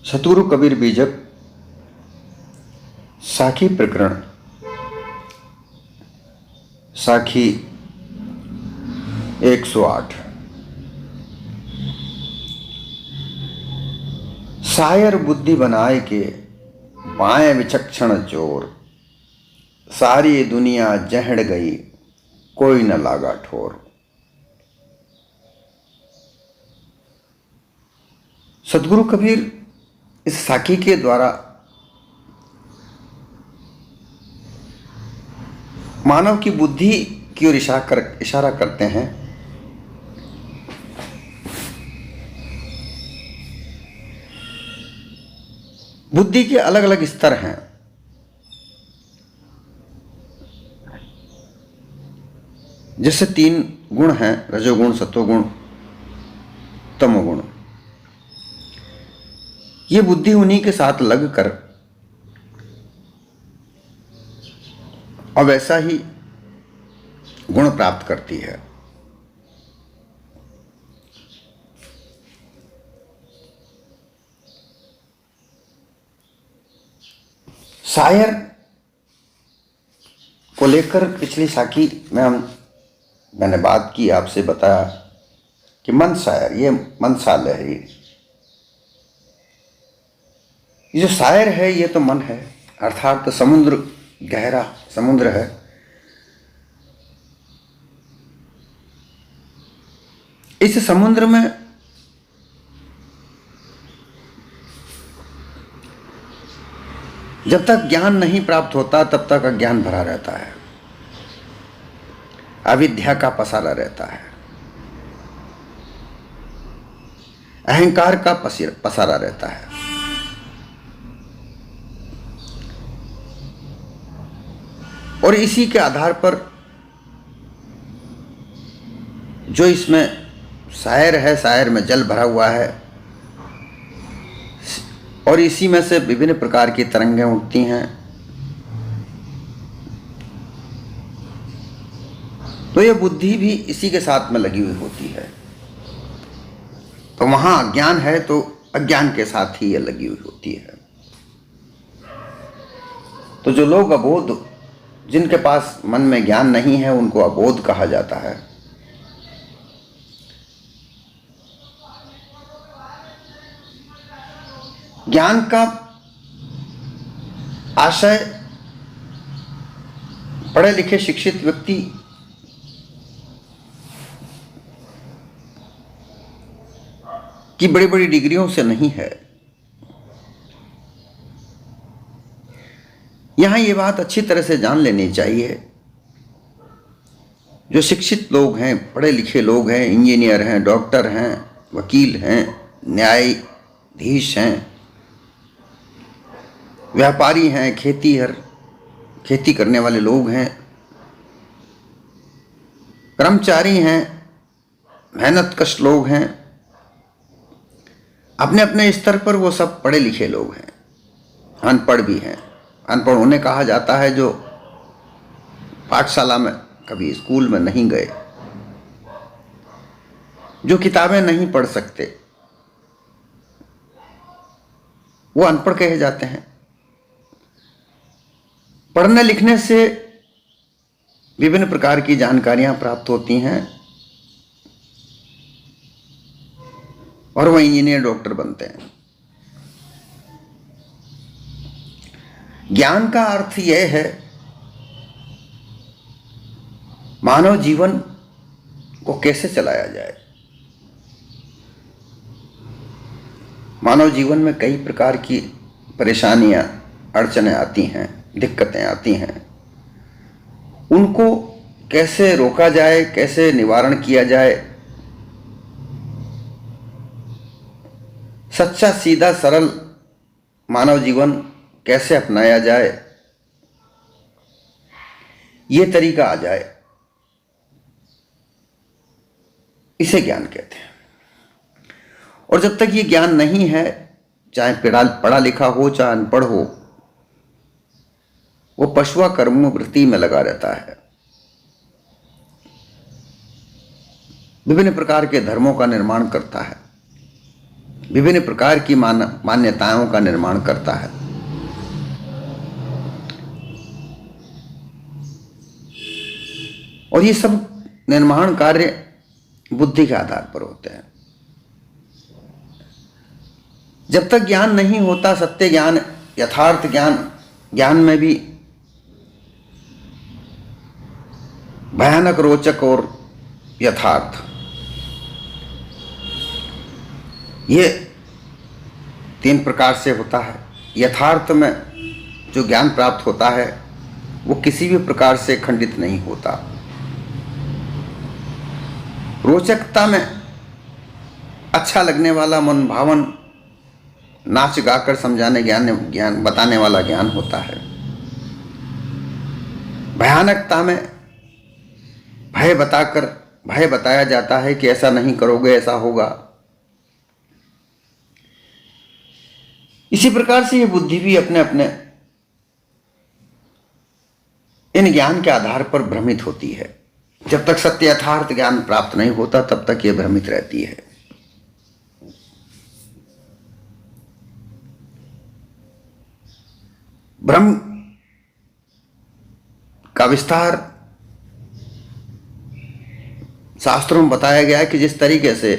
सतगुरु कबीर बीजक साखी प्रकरण। साखी 108। सायर बुद्धि बनाए के बाएं विचक्षण जोर, सारी दुनिया जहड़ गई कोई न लागा ठोर। सतगुरु कबीर इस साखी के द्वारा मानव की बुद्धि की ओर इशारा करते हैं। बुद्धि के अलग अलग स्तर हैं। जैसे 3 गुण हैं, रजोगुण, सत्वगुण, तमोगुण। ये बुद्धि उन्हीं के साथ लगकर और वैसा ही गुण प्राप्त करती है। सायर को लेकर पिछली साखी में मैंने बात की, आपसे बताया कि मन सायर, ये मन साल है। ये जो सायर है ये तो मन है, अर्थात तो समुद्र, गहरा समुद्र है। इस समुद्र में जब तक ज्ञान नहीं प्राप्त होता तब तक अज्ञान भरा रहता है, अविद्या का पसारा रहता है, अहंकार का पसारा रहता है। और इसी के आधार पर जो इसमें सायर है, सायर में जल भरा हुआ है और इसी में से विभिन्न प्रकार की तरंगें उठती हैं। तो यह बुद्धि भी इसी के साथ में लगी हुई होती है। तो वहां अज्ञान है तो अज्ञान के साथ ही यह लगी हुई होती है। तो जो लोग अबोध, जिनके पास मन में ज्ञान नहीं है, उनको अबोध कहा जाता है। ज्ञान का आशय पढ़े लिखे शिक्षित व्यक्ति की बड़ी बड़ी डिग्रियों से नहीं है। यहां ये बात अच्छी तरह से जान लेनी चाहिए, जो शिक्षित लोग हैं, पढ़े लिखे लोग हैं, इंजीनियर हैं, डॉक्टर हैं, वकील हैं, न्यायाधीश हैं, व्यापारी हैं, खेती करने वाले लोग हैं, कर्मचारी हैं, मेहनतकश लोग हैं, अपने अपने स्तर पर वो सब पढ़े लिखे लोग हैं। अनपढ़ भी हैं। अनपढ़ उन्हें कहा जाता है जो पाठशाला में, कभी स्कूल में नहीं गए, जो किताबें नहीं पढ़ सकते, वो अनपढ़ कहे जाते हैं। पढ़ने लिखने से विभिन्न प्रकार की जानकारियां प्राप्त होती हैं और वह इंजीनियर, डॉक्टर बनते हैं। ज्ञान का अर्थ यह है मानव जीवन को कैसे चलाया जाए। मानव जीवन में कई प्रकार की परेशानियां, अड़चनें आती हैं, दिक्कतें आती हैं। उनको कैसे रोका जाए, कैसे निवारण किया जाए, सच्चा सीधा सरल मानव जीवन कैसे अपनाया जाए, ये तरीका आ जाए, इसे ज्ञान कहते हैं। और जब तक ये ज्ञान नहीं है, चाहे पढ़ा लिखा हो चाहे अनपढ़ हो, वो पशुआ कर्म वृत्ति में लगा रहता है। विभिन्न प्रकार के धर्मों का निर्माण करता है। विभिन्न प्रकार की मान्यताओं का निर्माण करता है। और ये सब निर्माण कार्य बुद्धि के आधार पर होते हैं। जब तक ज्ञान नहीं होता, सत्य ज्ञान, यथार्थ ज्ञान, ज्ञान में भी भयानक, रोचक और यथार्थ, ये 3 प्रकार से होता है। यथार्थ में जो ज्ञान प्राप्त होता है वो किसी भी प्रकार से खंडित नहीं होता। रोचकता में अच्छा लगने वाला, मन भावन, नाच गाकर समझाने ज्ञान बताने वाला ज्ञान होता है। भयानकता में भय बताया जाता है कि ऐसा नहीं करोगे ऐसा होगा। इसी प्रकार से ये बुद्धि भी अपने अपने इन ज्ञान के आधार पर भ्रमित होती है। जब तक सत्य यथार्थ ज्ञान प्राप्त नहीं होता तब तक ये भ्रमित रहती है। ब्रह्म का विस्तार शास्त्रों में बताया गया है कि जिस तरीके से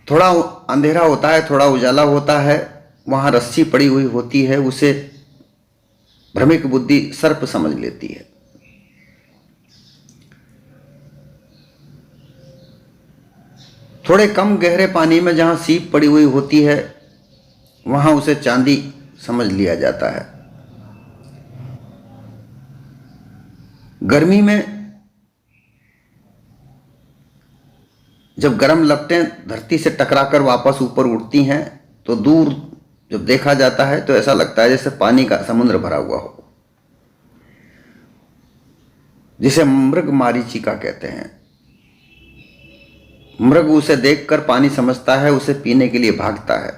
थोड़ा अंधेरा होता है, थोड़ा उजाला होता है, वहां रस्सी पड़ी हुई होती है, उसे भ्रमिक बुद्धि सर्प समझ लेती है। थोड़े कम गहरे पानी में जहां सीप पड़ी हुई होती है वहां उसे चांदी समझ लिया जाता है। गर्मी में जब गर्म लपटें धरती से टकराकर वापस ऊपर उठती हैं तो दूर जब देखा जाता है तो ऐसा लगता है जैसे पानी का समुद्र भरा हुआ हो, जिसे मृग मारीचिका कहते हैं। मृग उसे देखकर पानी समझता है, उसे पीने के लिए भागता है।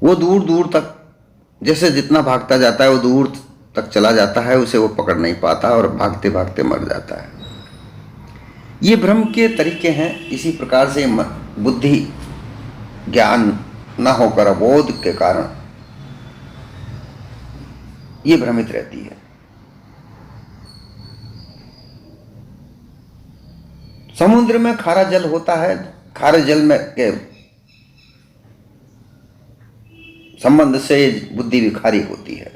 वो दूर दूर तक, जैसे जितना भागता जाता है वो दूर तक चला जाता है, उसे वो पकड़ नहीं पाता और भागते भागते मर जाता है। ये भ्रम के तरीके हैं। इसी प्रकार से बुद्धि ज्ञान न होकर अबोध के कारण ये भ्रमित रहती है। समुद्र में खारा जल होता है, खारे जल में के संबंध से बुद्धि भी खारी होती है,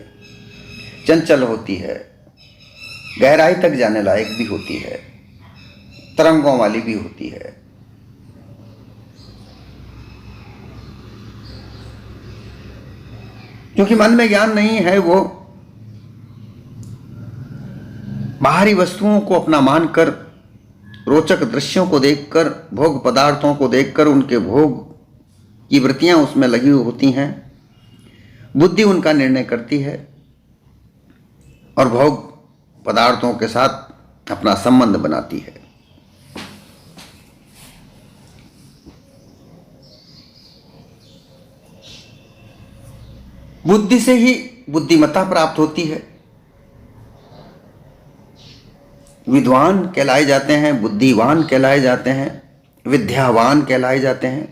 चंचल होती है, गहराई तक जाने लायक भी होती है, तरंगों वाली भी होती है। क्योंकि मन में ज्ञान नहीं है, वो बाहरी वस्तुओं को अपना मानकर, रोचक दृश्यों को देखकर, भोग पदार्थों को देखकर उनके भोग की वृत्तियां उसमें लगी हुई होती हैं। बुद्धि उनका निर्णय करती है और भोग पदार्थों के साथ अपना संबंध बनाती है। बुद्धि से ही बुद्धिमत्ता प्राप्त होती है। विद्वान कहलाए जाते हैं, बुद्धिवान कहलाए जाते हैं, विद्यावान कहलाए जाते हैं।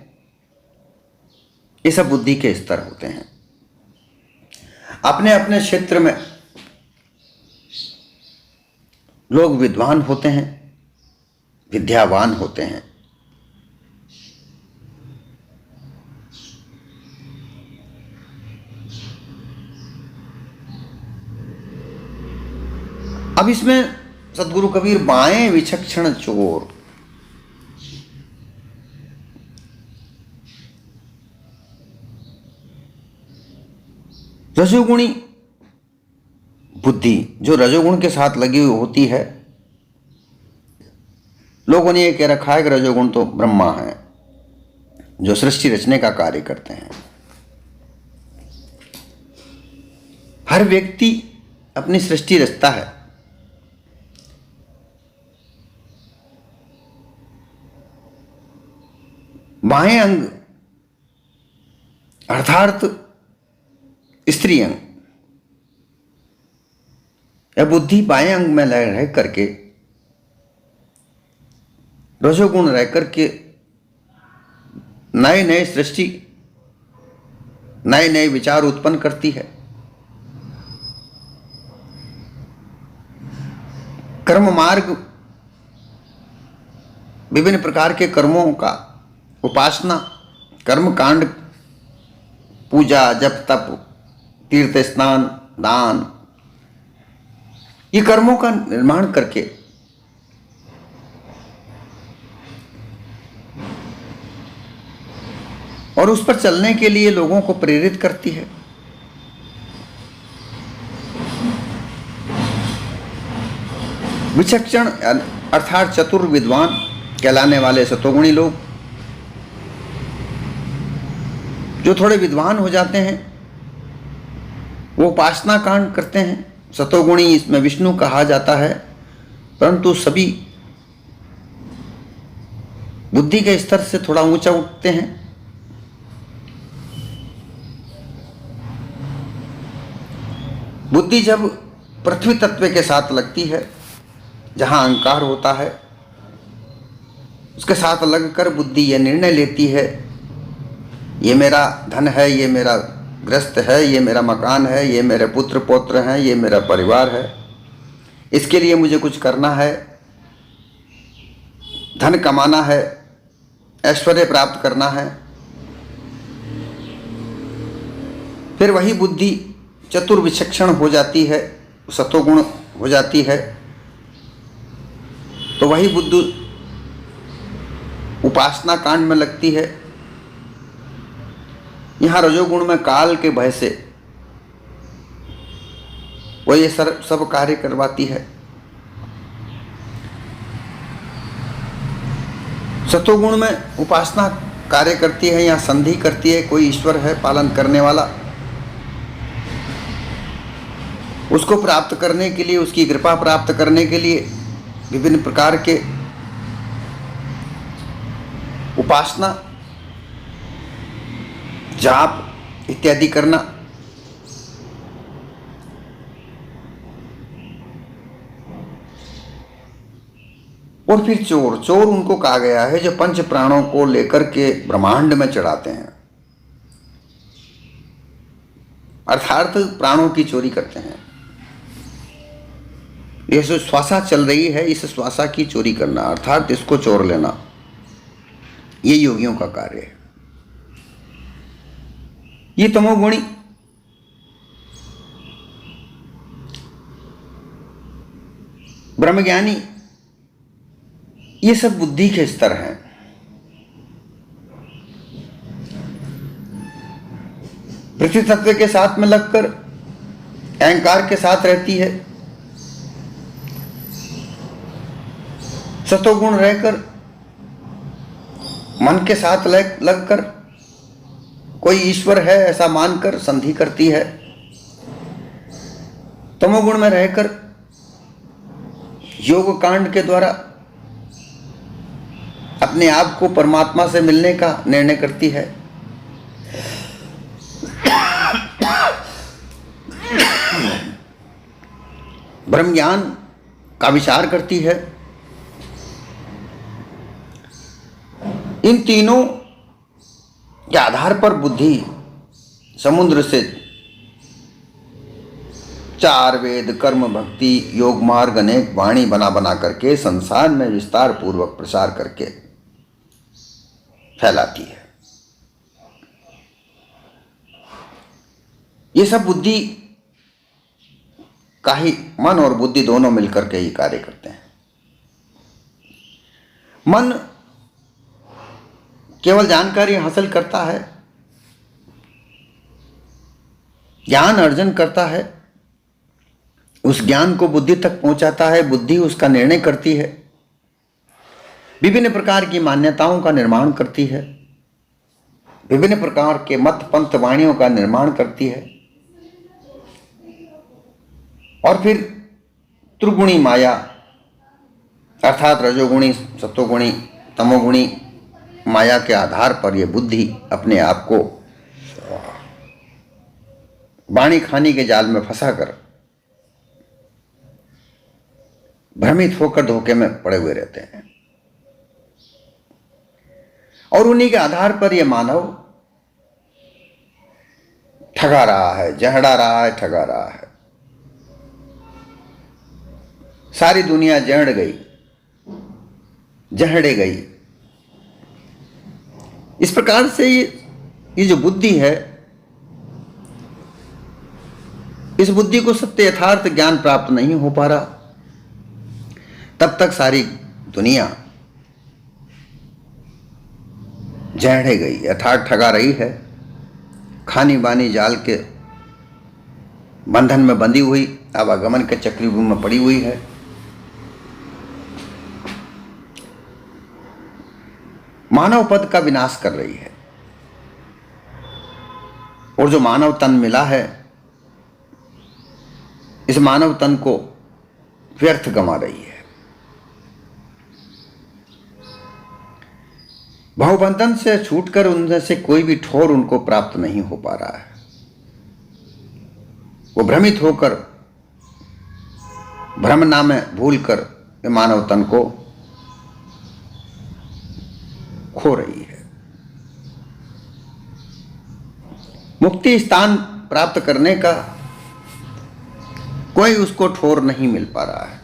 ये सब बुद्धि के स्तर होते हैं। अपने अपने क्षेत्र में लोग विद्वान होते हैं, विद्यावान होते हैं। अब इसमें सदगुरु कबीर बाएं विचक्षण चोर, रजोगुणी बुद्धि जो रजोगुण के साथ लगी हुई होती है, लोगों ने यह कह रखा है कि रजोगुण तो ब्रह्मा है जो सृष्टि रचने का कार्य करते हैं। हर व्यक्ति अपनी सृष्टि रचता है। बाएं अंग अर्थात स्त्री अंग या बुद्धि बाएं अंग में रह करके, रजोगुण रह करके नए नए सृष्टि, नए नए विचार उत्पन्न करती है। कर्म मार्ग विभिन्न प्रकार के कर्मों का उपासना, कर्म कांड, पूजा, जप, तप, तीर्थ स्नान, दान, ये कर्मों का निर्माण करके और उस पर चलने के लिए लोगों को प्रेरित करती है। विचक्षण अर्थात चतुर विद्वान कहलाने वाले सतोगुणी लोग जो थोड़े विद्वान हो जाते हैं वो उपासना कांड करते हैं। सतोगुणी इसमें विष्णु कहा जाता है, परंतु सभी बुद्धि के स्तर से थोड़ा ऊंचा उठते हैं। बुद्धि जब पृथ्वी तत्व के साथ लगती है, जहां अहंकार होता है, उसके साथ लगकर बुद्धि यह निर्णय लेती है, ये मेरा धन है, ये मेरा ग्रस्त है, ये मेरा मकान है, ये मेरे पुत्र पौत्र हैं, ये मेरा परिवार है, इसके लिए मुझे कुछ करना है, धन कमाना है, ऐश्वर्य प्राप्त करना है। फिर वही बुद्धि चतुर विचक्षण हो जाती है, सतोगुण हो जाती है, तो वही बुद्धि उपासना कांड में लगती है। यहाँ रजोगुण में काल के भय से वो ये सब कार्य करवाती है। सतोगुण में उपासना कार्य करती है, यहाँ संधि करती है, कोई ईश्वर है पालन करने वाला, उसको प्राप्त करने के लिए, उसकी कृपा प्राप्त करने के लिए विभिन्न प्रकार के उपासना, जाप इत्यादि करना। और फिर चोर, चोर उनको कहा गया है जो पंच प्राणों को लेकर के ब्रह्मांड में चढ़ाते हैं, अर्थात प्राणों की चोरी करते हैं। यह जो श्वासा चल रही है, इस श्वासा की चोरी करना अर्थात इसको चोर लेना, ये योगियों का कार्य है। ये तमोगुणी ब्रह्मज्ञानी, ये सब बुद्धि के स्तर हैं। पृथ्वी तत्व के साथ में लगकर अहंकार के साथ रहती है, सतोगुण रहकर मन के साथ लगकर कोई ईश्वर है ऐसा मानकर संधि करती है। तमोगुण में रहकर योग कांड के द्वारा अपने आप को परमात्मा से मिलने का निर्णय करती है। ब्रह्म ज्ञान का विचार करती है। इन तीनों के आधार पर बुद्धि समुद्र से चार वेद, कर्म, भक्ति, योग मार्ग अनेक वाणी बना बना करके संसार में विस्तार पूर्वक प्रसार करके फैलाती है। ये सब बुद्धि का ही, मन और बुद्धि दोनों मिलकर के ही कार्य करते हैं। मन केवल जानकारी हासिल करता है, ज्ञान अर्जन करता है, उस ज्ञान को बुद्धि तक पहुंचाता है, बुद्धि उसका निर्णय करती है, विभिन्न प्रकार की मान्यताओं का निर्माण करती है, विभिन्न प्रकार के मत पंथ वाणियों का निर्माण करती है, और फिर त्रिगुणी माया अर्थात रजोगुणी, सत्वगुणी, तमोगुणी माया के आधार पर यह बुद्धि अपने आप को बाणी खानी के जाल में फंसाकर भ्रमित होकर धोखे में पड़े हुए रहते हैं। और उन्हीं के आधार पर यह मानव ठगा रहा है, जहड़ा रहा है, ठगा रहा है। सारी दुनिया जहड़ गई, जहड़े गई। इस प्रकार से ये जो बुद्धि है, इस बुद्धि को सत्य यथार्थ ज्ञान प्राप्त नहीं हो पा रहा, तब तक सारी दुनिया जहड़े गई, यथार्थ ठगा रही है, खानी बानी जाल के बंधन में बंधी हुई, आवागमन के चक्रव्यूह में पड़ी हुई है। मानव पद का विनाश कर रही है, और जो मानव तन मिला है, इस मानव तन को व्यर्थ गंवा रही है। भवबंधन से छूटकर उनमें से कोई भी ठोर उनको प्राप्त नहीं हो पा रहा है। वो भ्रमित होकर, भ्रमना में भूलकर मानव तन को खो रही है। मुक्ति स्थान प्राप्त करने का कोई उसको ठोर नहीं मिल पा रहा है।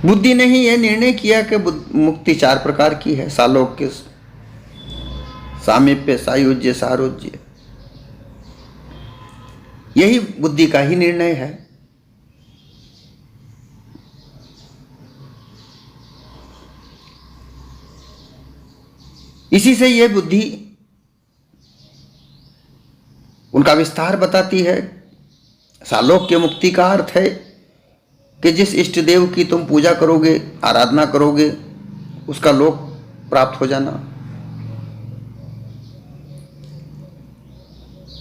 बुद्धि ने ही यह निर्णय किया कि मुक्ति 4 प्रकार की है: सालोक्य, सामीप्य, सायुज्य, सारोज्य। यही बुद्धि का ही निर्णय है। इसी से यह बुद्धि उनका विस्तार बताती है। सालोक्य मुक्ति का अर्थ है कि जिस इष्ट देव की तुम पूजा करोगे, आराधना करोगे, उसका लोक प्राप्त हो जाना।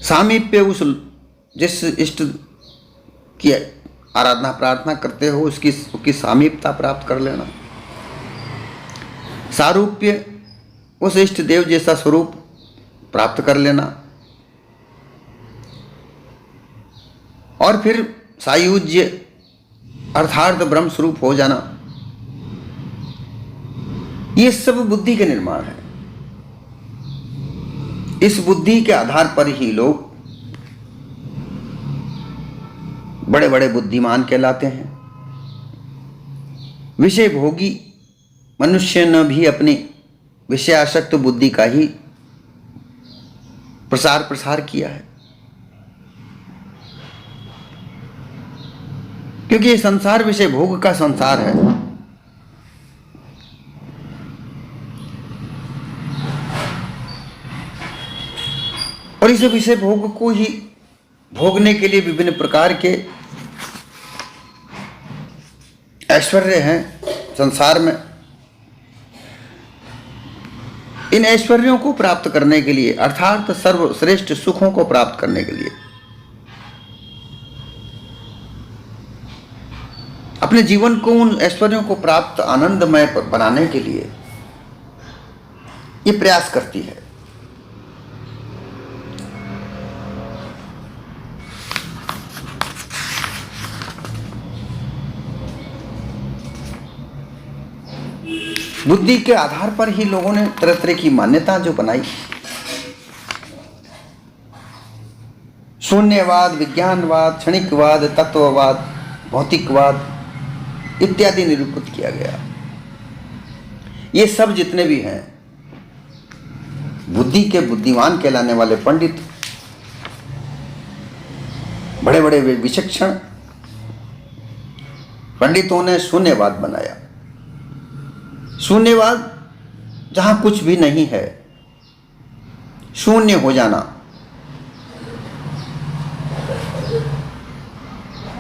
सामीप्य, उस जिस इष्ट की आराधना प्रार्थना करते हो उसकी सामीप्यता प्राप्त कर लेना। सारूप्य, उस इष्ट देव जैसा स्वरूप प्राप्त कर लेना। और फिर सायुज्य, अर्थार्थ ब्रह्म स्वरूप हो जाना। ये सब बुद्धि के निर्माण है। इस बुद्धि के आधार पर ही लोग बड़े बड़े बुद्धिमान कहलाते हैं। विषय भोगी मनुष्य ने भी अपनी विषयासक्त बुद्धि का ही प्रसार किया है, क्योंकि ये संसार विषय भोग का संसार है। और इस विषय भोग को ही भोगने के लिए विभिन्न प्रकार के ऐश्वर्य हैं संसार में। इन ऐश्वर्यों को प्राप्त करने के लिए, अर्थात सर्वश्रेष्ठ सुखों को प्राप्त करने के लिए, अपने जीवन को उन ऐश्वर्यों को प्राप्त आनंदमय बनाने के लिए ये प्रयास करती है। बुद्धि के आधार पर ही लोगों ने तरह तरह की मान्यता जो बनाई, शून्यवाद, विज्ञानवाद, क्षणिकवाद, तत्ववाद, भौतिकवाद इत्यादि निरूपित किया गया। ये सब जितने भी हैं, बुद्धि के बुद्धिमान कहलाने वाले पंडित, बड़े बड़े विचक्षण पंडितों ने शून्यवाद बनाया। शून्यवाद जहां कुछ भी नहीं है, शून्य हो जाना।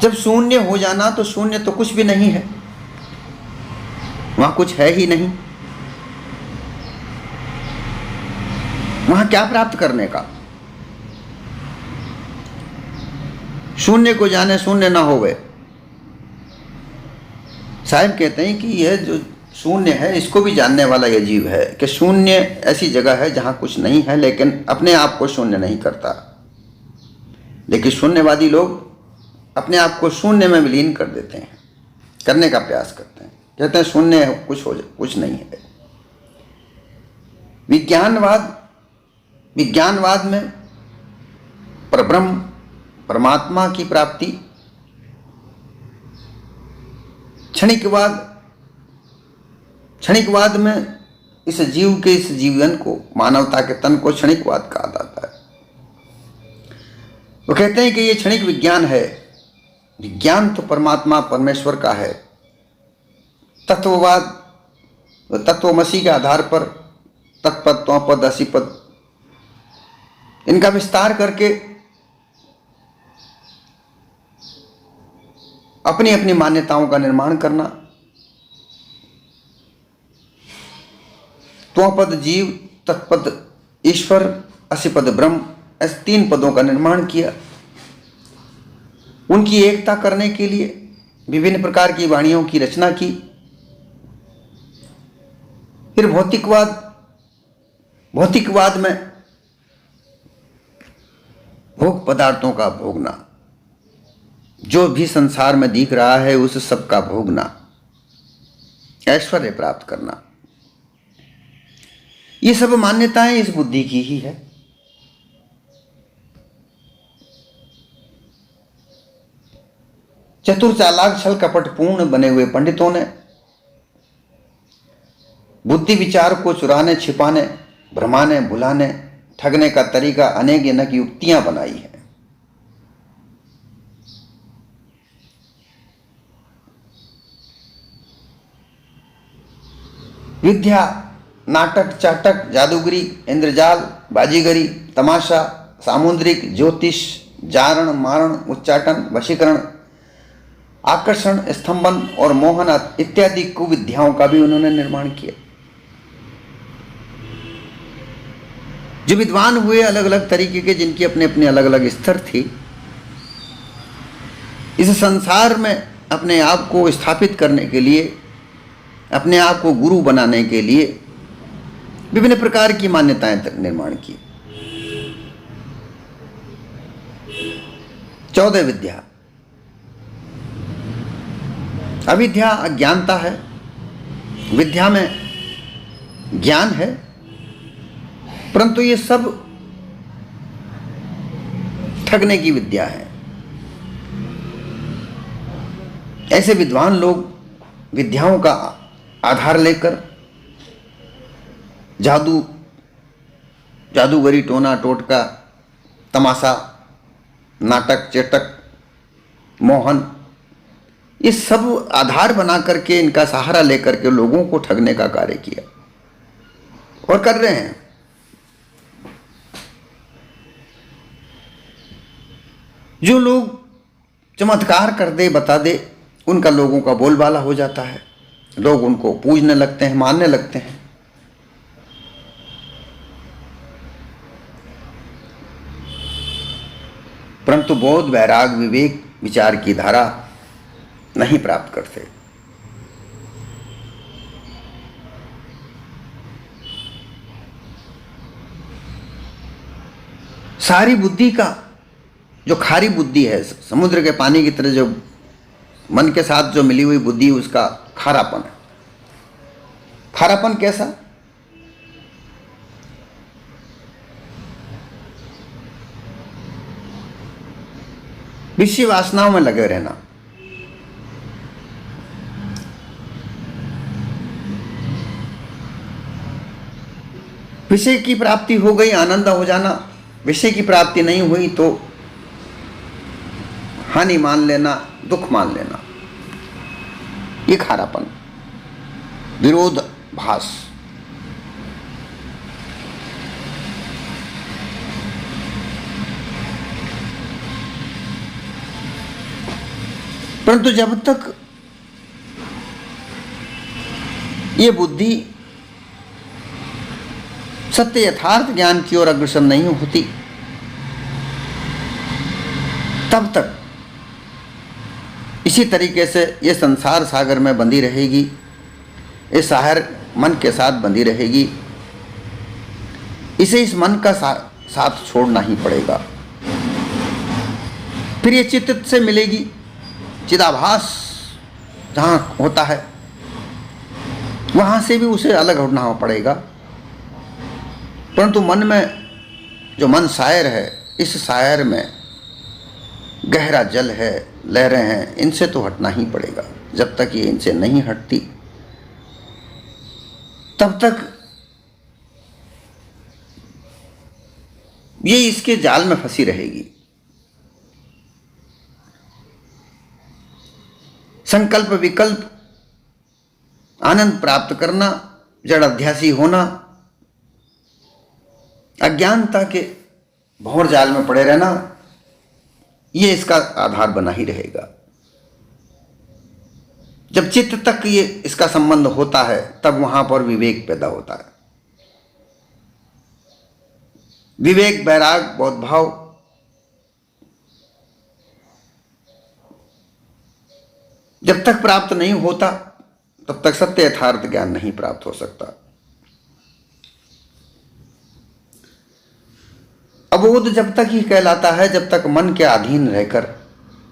जब शून्य हो जाना तो शून्य तो कुछ भी नहीं है, वहां कुछ है ही नहीं। वहां क्या प्राप्त करने का? शून्य को जाने शून्य ना होवे। साहब कहते हैं कि यह जो शून्य है, इसको भी जानने वाला यह जीव है कि शून्य ऐसी जगह है जहां कुछ नहीं है, लेकिन अपने आप को शून्य नहीं करता। लेकिन शून्यवादी लोग अपने आप को शून्य में विलीन कर देते हैं, करने का प्रयास करते हैं। कहते हैं शून्य है, कुछ नहीं है। विज्ञानवाद में परब्रह्म परमात्मा की प्राप्ति, क्षणिकवाद में इस जीव के इस जीवन को, मानवता के तन को क्षणिकवाद कहा जाता है। वो कहते हैं कि ये क्षणिक विज्ञान है। विज्ञान तो परमात्मा परमेश्वर का है। तत्ववाद, तत्वमसी के आधार पर तत्पद, तोपद, असीपद, इनका विस्तार करके अपनी अपनी मान्यताओं का निर्माण करना। त्वपद जीव, तत्पद ईश्वर, असीपद ब्रह्म, ऐसे 3 पदों का निर्माण किया। उनकी एकता करने के लिए विभिन्न प्रकार की वाणियों की रचना की। फिर भौतिकवाद में भोग पदार्थों का भोगना, जो भी संसार में दिख रहा है उस सब का भोगना, ऐश्वर्य प्राप्त करना, ये सब मान्यताएं इस बुद्धि की ही है। चतुर चालाक छल कपटपूर्ण बने हुए पंडितों ने बुद्धि विचार को चुराने, छिपाने, भ्रमाने, भुलाने, ठगने का तरीका अनेक अनेक युक्तियां बनाई है। विद्या, नाटक, चाटक, जादूगरी, इंद्रजाल, बाजीगरी, तमाशा, सामुद्रिक, ज्योतिष, जारण, मारण, उच्चाटन, वशीकरण, आकर्षण, स्तंभन और मोहन इत्यादि कुविद्याओं का भी उन्होंने निर्माण किया। जो विद्वान हुए अलग अलग तरीके के, जिनकी अपने अपने अलग अलग स्तर थी, इस संसार में अपने आप को स्थापित करने के लिए, अपने आप को गुरु बनाने के लिए विभिन्न प्रकार की मान्यताएं तक निर्माण की। 14 विद्या। अविद्या अज्ञानता है, विद्या में ज्ञान है, परंतु ये सब ठगने की विद्या है। ऐसे विद्वान लोग विद्याओं का आधार लेकर जादूगरी, टोना टोटका, तमाशा, नाटक, चेटक, मोहन, ये सब आधार बना करके, इनका सहारा लेकर के लोगों को ठगने का कार्य किया और कर रहे हैं। जो लोग चमत्कार कर दे, बता दे, उनका लोगों का बोलबाला हो जाता है। लोग उनको पूजने लगते हैं, मानने लगते हैं। परंतु बोध, वैराग, विवेक, विचार की धारा नहीं प्राप्त करते। सारी बुद्धि का जो खारी बुद्धि है, समुद्र के पानी की तरह जो मन के साथ जो मिली हुई बुद्धि, उसका खारापन है। खारापन कैसा? विषय वासनाओं में लगे रहना, विषय की प्राप्ति हो गई, आनंद हो जाना, विषय की प्राप्ति नहीं हुई तो हानि मान लेना, दुख मान लेना, ये खारापन, विरोध भास। परंतु जब तक ये बुद्धि सत्य यथार्थ ज्ञान की ओर अग्रसर नहीं होती, तब तक इसी तरीके से ये संसार सागर में बंधी रहेगी, इस साहर मन के साथ बंधी रहेगी। इसे इस मन का साथ छोड़ना ही पड़ेगा। फिर ये चित्त से मिलेगी, चिदाभास जहाँ होता है वहां से भी उसे अलग होना पड़ेगा। परंतु मन में जो मन शायर है, इस शायर में गहरा जल है, लहरें हैं, इनसे तो हटना ही पड़ेगा। जब तक ये इनसे नहीं हटती तब तक ये इसके जाल में फंसी रहेगी। संकल्प विकल्प, आनंद प्राप्त करना, जड़ अध्यासी होना, अज्ञानता के भंवर जाल में पड़े रहना, ये इसका आधार बना ही रहेगा। जब चित्त तक ये इसका संबंध होता है तब वहां पर विवेक पैदा होता है। विवेक, वैराग, बोध भाव, जब तक प्राप्त नहीं होता तब तक सत्य यथार्थ ज्ञान नहीं प्राप्त हो सकता। अबोध जब तक ही कहलाता है जब तक मन के अधीन रहकर,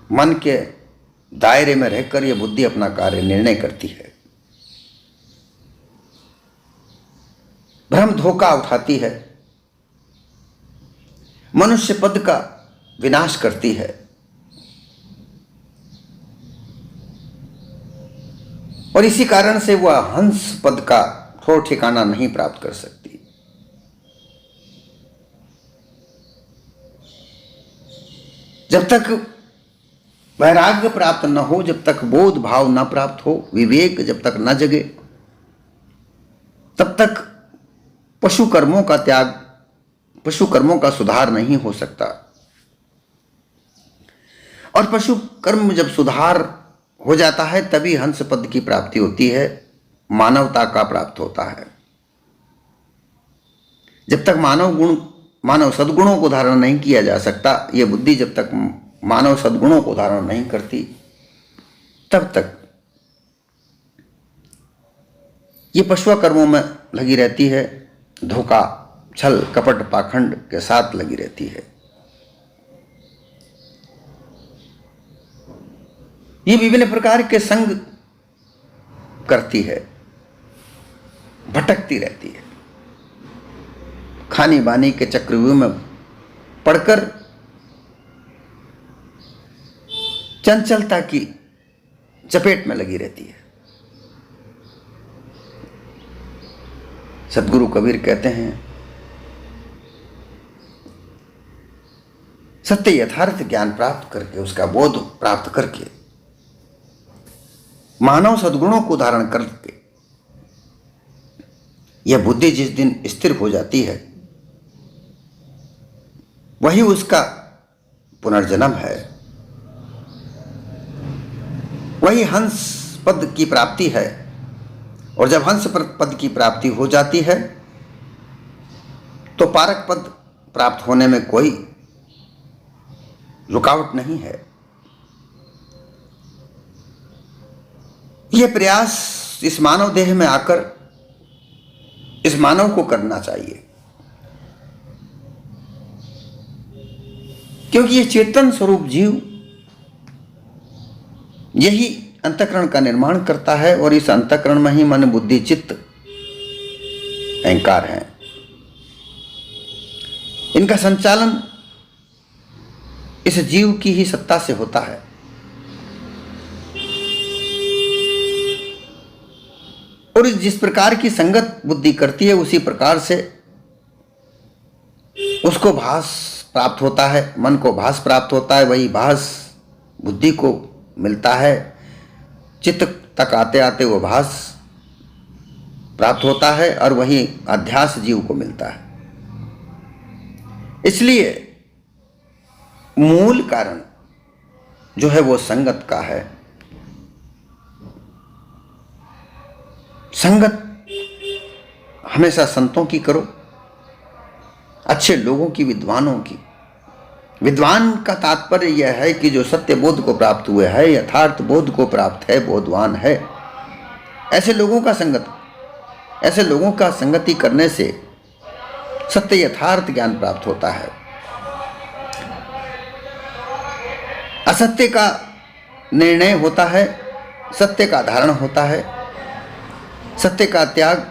मन के दायरे में रहकर यह बुद्धि अपना कार्य निर्णय करती है। भ्रम धोखा उठाती है, मनुष्य पद का विनाश करती है और इसी कारण से वह हंस पद का ठोर ठिकाना नहीं प्राप्त कर सकती। जब तक वैराग्य प्राप्त न हो, जब तक बोध भाव न प्राप्त हो, विवेक जब तक न जगे, तब तक पशु कर्मों का त्याग, पशु कर्मों का सुधार नहीं हो सकता। और पशु कर्म जब सुधार हो जाता है तभी हंस पद की प्राप्ति होती है, मानवता का प्राप्त होता है। जब तक मानव सद्गुणों को धारण नहीं किया जा सकता, यह बुद्धि जब तक मानव सद्गुणों को धारण नहीं करती तब तक ये पशु कर्मों में लगी रहती है, धोखा, छल, कपट, पाखंड के साथ लगी रहती है। ये विभिन्न प्रकार के संग करती है, भटकती रहती है, खानी बानी के चक्रव्यूह में पड़कर चंचलता की चपेट में लगी रहती है। सदगुरु कबीर कहते हैं, सत्य यथार्थ ज्ञान प्राप्त करके, उसका बोध प्राप्त करके, मानव सद्गुणों को धारण करके यह बुद्धि जिस दिन स्थिर हो जाती है वही उसका पुनर्जन्म है, वही हंस पद की प्राप्ति है। और जब हंस पद की प्राप्ति हो जाती है तो पारक पद प्राप्त होने में कोई रुकावट नहीं है। यह प्रयास इस मानव देह में आकर इस मानव को करना चाहिए, क्योंकि यह चेतन स्वरूप जीव यही अंतःकरण का निर्माण करता है और इस अंतःकरण में ही मन, बुद्धि, चित्त, अहंकार है। इनका संचालन इस जीव की ही सत्ता से होता है। और जिस प्रकार की संगत बुद्धि करती है उसी प्रकार से उसको भास प्राप्त होता है, मन को भास प्राप्त होता है, वही भास बुद्धि को मिलता है। चित्त तक आते आते वो भास प्राप्त होता है और वही अध्यास जीव को मिलता है। इसलिए मूल कारण जो है वो संगत का है। संगत हमेशा संतों की करो, अच्छे लोगों की, विद्वानों की। विद्वान का तात्पर्य यह है कि जो सत्य बोध को प्राप्त हुए है, यथार्थ बोध को प्राप्त है, बोधवान है। ऐसे लोगों का संगति करने से सत्य यथार्थ ज्ञान प्राप्त होता है। असत्य का निर्णय होता है, सत्य का धारण होता है। सत्य का त्याग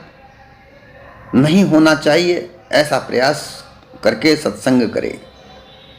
नहीं होना चाहिए, ऐसा प्रयास करके सत्संग करे।